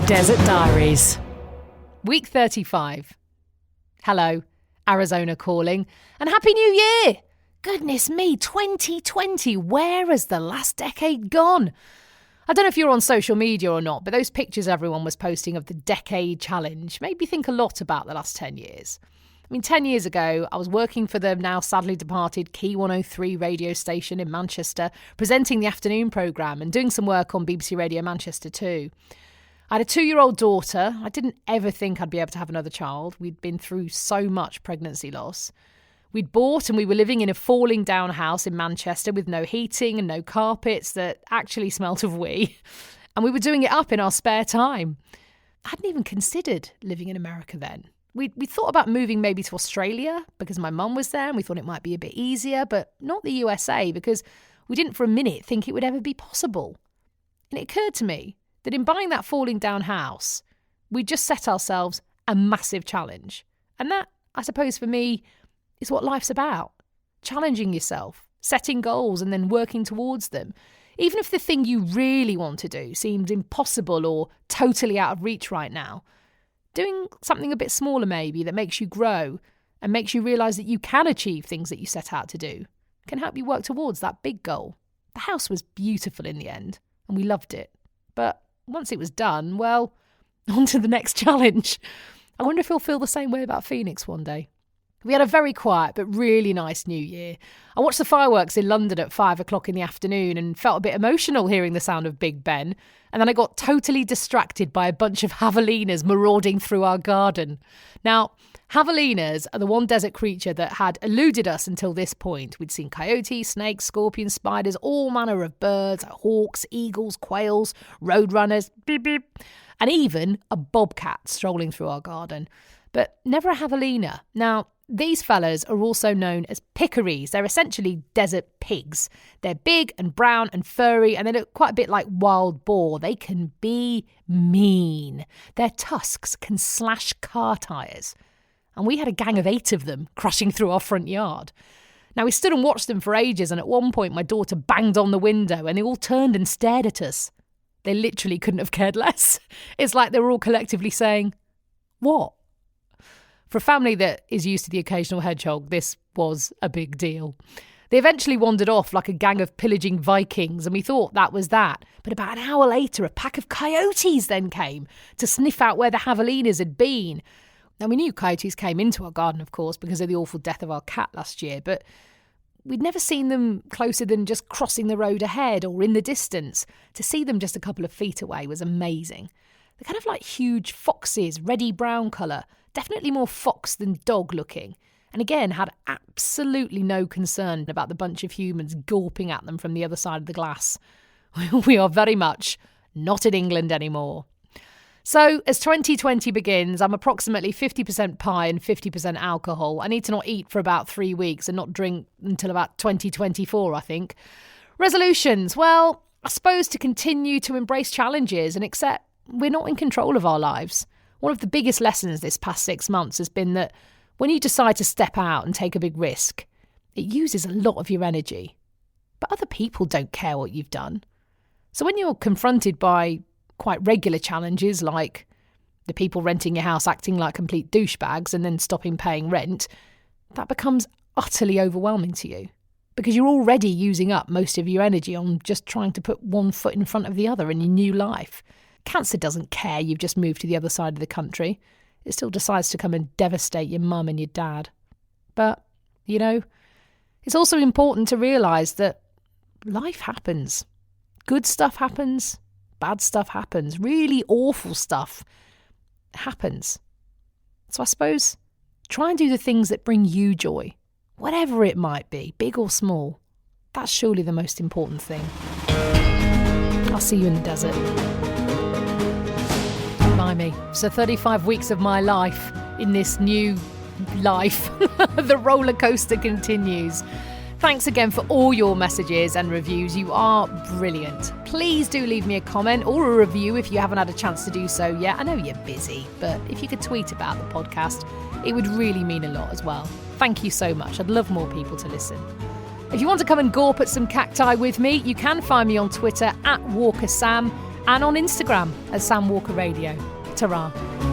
Desert Diaries. Week 35. Hello, Arizona calling, and Happy New Year! Goodness me, 2020, where has the last decade gone? I don't know if you're on social media or not, but those pictures everyone was posting of the decade challenge made me think a lot about the last 10 years. I mean, 10 years ago, I was working for the now sadly departed Key 103 radio station in Manchester, presenting the afternoon programme and doing some work on BBC Radio Manchester too. I had a 2-year-old daughter. I didn't ever think I'd be able to have another child. We'd been through so much pregnancy loss. We'd bought and we were living in a falling down house in Manchester with no heating and no carpets that actually smelt of wee. And we were doing it up in our spare time. I hadn't even considered living in America then. We thought about moving maybe to Australia because my mum was there and we thought it might be a bit easier, but not the USA because we didn't for a minute think it would ever be possible. And it occurred to me that in buying that falling down house, we just set ourselves a massive challenge. And that, I suppose for me, is what life's about. Challenging yourself, setting goals and then working towards them. Even if the thing you really want to do seems impossible or totally out of reach right now, doing something a bit smaller maybe that makes you grow and makes you realise that you can achieve things that you set out to do can help you work towards that big goal. The house was beautiful in the end and we loved it. But once it was done, well, on to the next challenge. I wonder if he'll feel the same way about Phoenix one day. We had a very quiet but really nice New Year. I watched the fireworks in London at 5 o'clock in the afternoon and felt a bit emotional hearing the sound of Big Ben. And then I got totally distracted by a bunch of javelinas marauding through our garden. Now, javelinas are the one desert creature that had eluded us until this point. We'd seen coyotes, snakes, scorpions, spiders, all manner of birds, hawks, eagles, quails, roadrunners, beep beep, and even a bobcat strolling through our garden. But never a javelina. Now, these fellas are also known as peccaries. They're essentially desert pigs. They're big and brown and furry and they look quite a bit like wild boar. They can be mean. Their tusks can slash car tyres. And we had a gang of 8 of them crashing through our front yard. Now, we stood and watched them for ages and at one point my daughter banged on the window and they all turned and stared at us. They literally couldn't have cared less. It's like they were all collectively saying, "What?" For a family that is used to the occasional hedgehog, this was a big deal. They eventually wandered off like a gang of pillaging Vikings, and we thought that was that. But about an hour later, a pack of coyotes then came to sniff out where the javelinas had been. Now, we knew coyotes came into our garden, of course, because of the awful death of our cat last year, but we'd never seen them closer than just crossing the road ahead or in the distance. To see them just a couple of feet away was amazing. They're kind of like huge foxes, reddy brown colour. Definitely more fox than dog looking, and again had absolutely no concern about the bunch of humans gawping at them from the other side of the glass. We are very much not in England anymore. So as 2020 begins, I'm approximately 50% pie and 50% alcohol. I need to not eat for about 3 weeks and not drink until about 2024, I think. Resolutions, well, I suppose to continue to embrace challenges and accept we're not in control of our lives. One of the biggest lessons this past 6 months has been that when you decide to step out and take a big risk, it uses a lot of your energy. But other people don't care what you've done. So when you're confronted by quite regular challenges like the people renting your house acting like complete douchebags and then stopping paying rent, that becomes utterly overwhelming to you because you're already using up most of your energy on just trying to put one foot in front of the other in your new life. Cancer doesn't care you've just moved to the other side of the country. It still decides to come and devastate your mum and your dad. But, you know, it's also important to realise that life happens. Good stuff happens. Bad stuff happens. Really awful stuff happens. So I suppose try and do the things that bring you joy, whatever it might be, big or small. That's surely the most important thing. I'll see you in the desert. Blimey. So 35 weeks of my life in this new life. The roller coaster continues. Thanks again for all your messages and reviews. You are brilliant. Please do leave me a comment or a review if you haven't had a chance to do so yet. I know you're busy, but if you could tweet about the podcast, it would really mean a lot as well. Thank you so much. I'd love more people to listen. If you want to come and gawp at some cacti with me, you can find me on Twitter @WalkerSam. and on Instagram at Sam Walker Radio. Ta-ra.